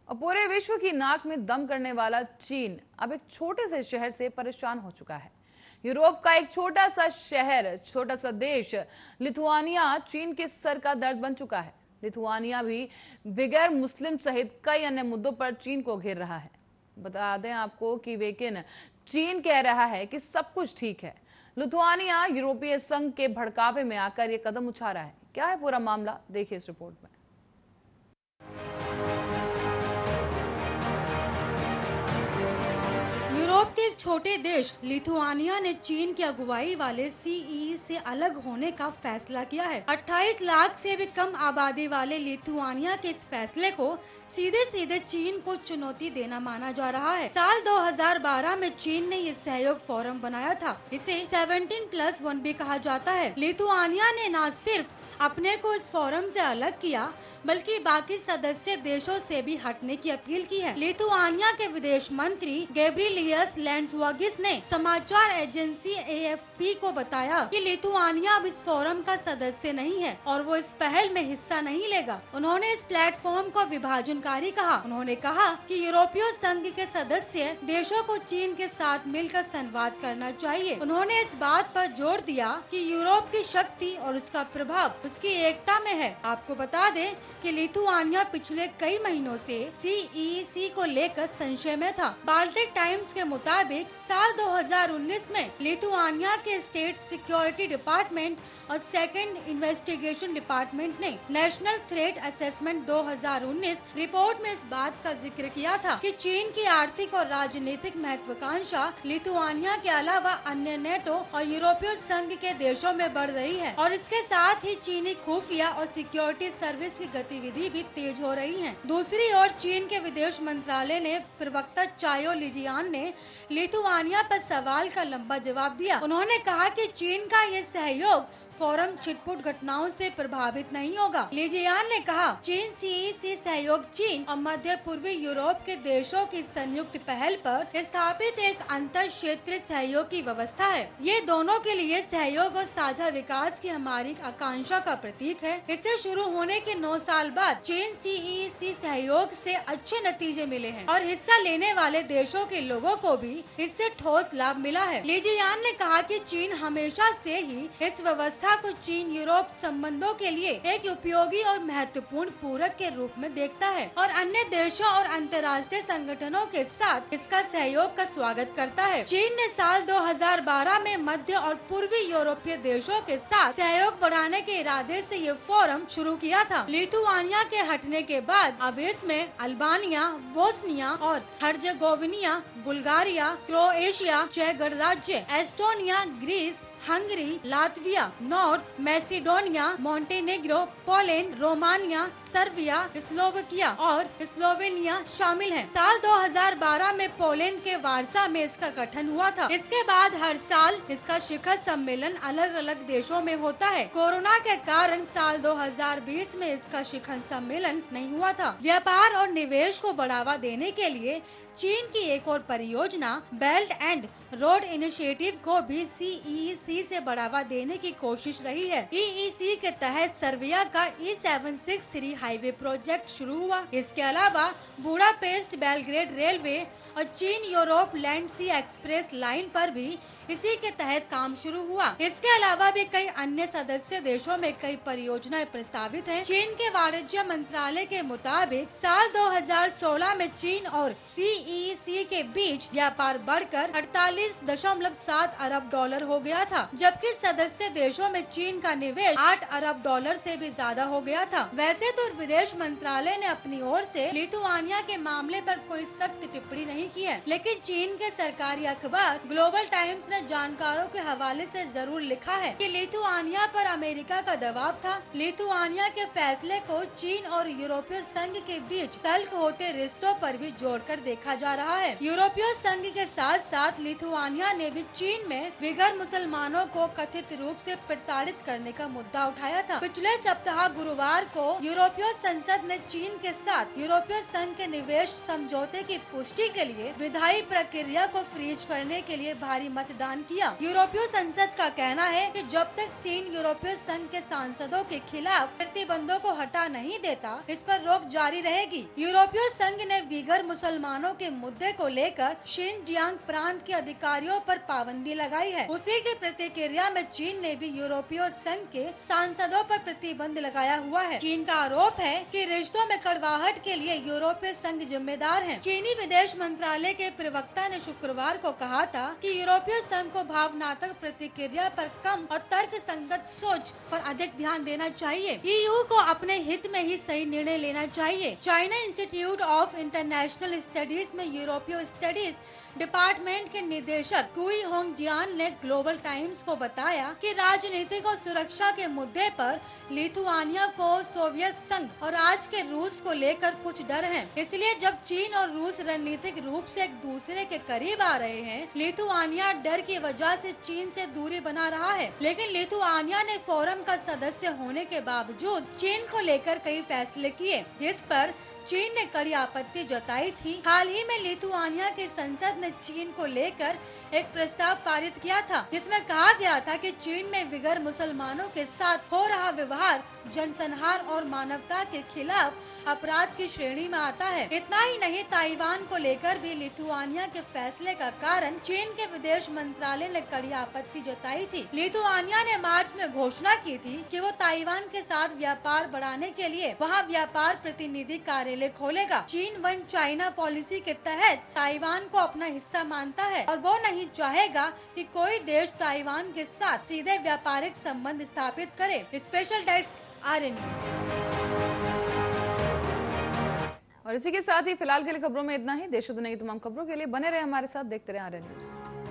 और पूरे विश्व की नाक में दम करने वाला चीन अब एक छोटे से शहर से परेशान हो चुका है। यूरोप का एक छोटा सा शहर, छोटा सा देश लिथुआनिया चीन के सर का दर्द बन चुका है। लिथुआनिया भी बिगैर मुस्लिम सहित कई अन्य मुद्दों पर चीन को घेर रहा है। बता दें आपको कि लेकिन चीन कह रहा है कि सब कुछ ठीक है। लिथुआनिया यूरोपीय संघ के भड़कावे में आकर यह कदम उठा रहा है। क्या है पूरा मामला, देखिए इस रिपोर्ट में। यूरोप के एक छोटे देश लिथुआनिया ने चीन की अगुवाई वाले सीई से अलग होने का फैसला किया है। 28 लाख से भी कम आबादी वाले लिथुआनिया के इस फैसले को सीधे सीधे चीन को चुनौती देना माना जा रहा है। साल 2012 में चीन ने ये सहयोग फोरम बनाया था। इसे 17+1 भी कहा जाता है। लिथुआनिया ने न सिर्फ अपने को इस फोरम से अलग किया, बल्कि बाकी सदस्य देशों से भी हटने की अपील की है। लिथुआनिया के विदेश मंत्री गैब्रिलियस लैंड्सवर्गिस ने समाचार एजेंसी एएफपी को बताया कि लिथुआनिया अब इस फोरम का सदस्य नहीं है और वो इस पहल में हिस्सा नहीं लेगा। उन्होंने इस प्लेटफॉर्म को विभाजनकारी कहा। उन्होंने कहा कि यूरोपीय संघ के सदस्य देशों को चीन के साथ मिलकर संवाद करना चाहिए। उन्होंने इस बात पर जोर दिया कि यूरोप की शक्ति और उसका प्रभाव उसकी एकता में है। आपको बता दें कि लिथुआनिया पिछले कई महीनों से सीईसी को लेकर संशय में था। बाल्टिक टाइम्स के मुताबिक साल 2019 में लिथुआनिया के स्टेट सिक्योरिटी डिपार्टमेंट और सेकंड इन्वेस्टिगेशन डिपार्टमेंट ने नेशनल थ्रेट असेसमेंट 2019 रिपोर्ट में इस बात का जिक्र किया था कि चीन की आर्थिक और राजनीतिक महत्वाकांक्षा लिथुआनिया के अलावा अन्य नेटो और यूरोपीय संघ के देशों में बढ़ रही है और इसके साथ ही चीनी खुफिया और सिक्योरिटी सर्विस की गतिविधि भी तेज हो रही है। दूसरी ओर चीन के विदेश मंत्रालय ने प्रवक्ता चायो लिजियान ने लिथुआनिया पर सवाल का लंबा जवाब दिया। उन्होंने कहा कि चीन का ये सहयोग फोरम छिटपुट घटनाओं से प्रभावित नहीं होगा। लिजियान ने कहा, चीन सीईसी सहयोग चीन और मध्य पूर्वी यूरोप के देशों की संयुक्त पहल पर स्थापित एक अंतर क्षेत्रीय सहयोग की व्यवस्था है। ये दोनों के लिए सहयोग और साझा विकास की हमारी आकांक्षा का प्रतीक है। इसे शुरू होने के 9 साल बाद चीन सीईसी सहयोग से अच्छे नतीजे मिले हैं और हिस्सा लेने वाले देशों के लोगों को भी इससे ठोस लाभ मिला है। लिजियान ने कहा कि चीन हमेशा से ही इस व्यवस्था को चीन यूरोप संबंधों के लिए एक उपयोगी और महत्वपूर्ण पूरक के रूप में देखता है और अन्य देशों और अंतर्राष्ट्रीय संगठनों के साथ इसका सहयोग का स्वागत करता है। चीन ने साल 2012 में मध्य और पूर्वी यूरोपीय देशों के साथ सहयोग बढ़ाने के इरादे से ये फोरम शुरू किया था। लिथुआनिया के हटने के बाद अब इसमें अल्बानिया, बोस्निया और हर्जेगोविनिया, बुल्गारिया, क्रोएशिया, चेक गणराज्य, Estonia, Greece, Hungary, Latvia, North Macedonia, Montenegro, Poland, Romania, Serbia, Slovakia और स्लोवेनिया शामिल हैं। साल 2012 में पोलैंड के वार्सा में इसका गठन हुआ था। इसके बाद हर साल इसका शिखर सम्मेलन अलग अलग देशों में होता है। कोरोना के कारण साल 2020 में इसका शिखर सम्मेलन नहीं हुआ था। व्यापार और निवेश को बढ़ावा देने के लिए चीन की एक और परियोजना बेल्ट एंड रोड इनिशिएटिव को भी सीईसी से बढ़ावा देने की कोशिश रही है। ईईसी के तहत सर्बिया का E763 हाईवे प्रोजेक्ट शुरू हुआ। इसके अलावा बुडापेस्ट बेलग्रेड रेलवे और चीन यूरोप लैंड सी एक्सप्रेस लाइन पर भी इसी के तहत काम शुरू हुआ। इसके अलावा भी कई अन्य सदस्य देशों में कई परियोजनाएं प्रस्तावित हैं। चीन के वाणिज्य मंत्रालय के मुताबिक साल 2016 में चीन और सीईसी के बीच व्यापार बढ़कर 48.7 अरब डॉलर हो गया था, जबकि सदस्य देशों में चीन का निवेश 8 अरब डॉलर से भी ज्यादा हो गया था। वैसे तो विदेश मंत्रालय ने अपनी ओर से लिथुआनिया के मामले पर कोई सख्त टिप्पणी नहीं की है, लेकिन चीन के सरकारी अखबार ग्लोबल टाइम्स ने जानकारों के हवाले से जरूर लिखा है कि लिथुआनिया पर अमेरिका का दबाव था। लिथुआनिया के फैसले को चीन और यूरोपीय संघ के बीच तल्ख होते रिश्तों पर भी जोड़कर देखा जा रहा है। यूरोपीय संघ के साथ साथ लिथुआनिया ने भी चीन में विगर मुसलमानों को कथित रूप से प्रताड़ित करने का मुद्दा उठाया था। पिछले सप्ताह गुरुवार को यूरोपीय संसद ने चीन के साथ यूरोपीय संघ के निवेश समझौते की पुष्टि के लिए विधायी प्रक्रिया को फ्रीज करने के लिए भारी मतदान प्रदान किया। यूरोपीय संसद का कहना है कि जब तक चीन यूरोपीय संघ के सांसदों के खिलाफ प्रतिबंधों को हटा नहीं देता, इस पर रोक जारी रहेगी। यूरोपीय संघ ने वीगर मुसलमानों के मुद्दे को लेकर शिनजियांग प्रांत के अधिकारियों पर पाबंदी लगाई है। उसी की प्रतिक्रिया में चीन ने भी यूरोपीय संघ के सांसदों पर प्रतिबंध लगाया हुआ है। चीन का आरोप है कि रिश्तों में कड़वाहट के लिए यूरोपीय संघ जिम्मेदार है। चीनी विदेश मंत्रालय के प्रवक्ता ने शुक्रवार को कहा था कि यूरोपीय संघ को भावनात्मक प्रतिक्रिया पर कम और तर्क संगत सोच पर अधिक ध्यान देना चाहिए। EU को अपने हित में ही सही निर्णय लेना चाहिए। China institute of international studies में यूरोपीय स्टडीज डिपार्टमेंट के निदेशक कुई होंग जियान ने ग्लोबल टाइम्स को बताया कि राजनीतिक और सुरक्षा के मुद्दे पर लिथुआनिया को सोवियत संघ और आज के रूस को लेकर कुछ डर है। इसलिए जब चीन और रूस रणनीतिक रूप से एक दूसरे के करीब आ रहे हैं, लिथुआनिया डर की वजह से चीन से दूरी बना रहा है। लेकिन लिथुआनिया ने फोरम का सदस्य होने के बावजूद चीन को लेकर कई फैसले किए, जिस पर चीन ने कड़ी आपत्ति जताई थी। हाल ही में लिथुआनिया की संसद ने चीन को लेकर एक प्रस्ताव पारित किया था, जिसमें कहा गया था कि चीन में विगर मुसलमानों के साथ हो रहा व्यवहार जनसंहार और मानवता के खिलाफ अपराध की श्रेणी में आता है। इतना ही नहीं, ताइवान को लेकर भी लिथुआनिया के फैसले का कारण चीन के विदेश मंत्रालय ने कड़ी आपत्ति जताई थी। लिथुआनिया ने मार्च में घोषणा की थी कि वो ताइवान के साथ व्यापार बढ़ाने के लिए वहां व्यापार प्रतिनिधि कार्यालय खोलेगा। चीन वन चाइना पॉलिसी के तहत ताइवान को अपना हिस्सा मानता है और वो नहीं चाहेगा कि कोई देश ताइवान के साथ सीधे व्यापारिक संबंध स्थापित करे। स्पेशल डेस्क आर्य न्यूज। और इसी के साथ ही फिलहाल के लिए खबरों में इतना ही। देश और दुनिया की तमाम खबरों के लिए बने रहे हमारे साथ, देखते रहे आर्य न्यूज।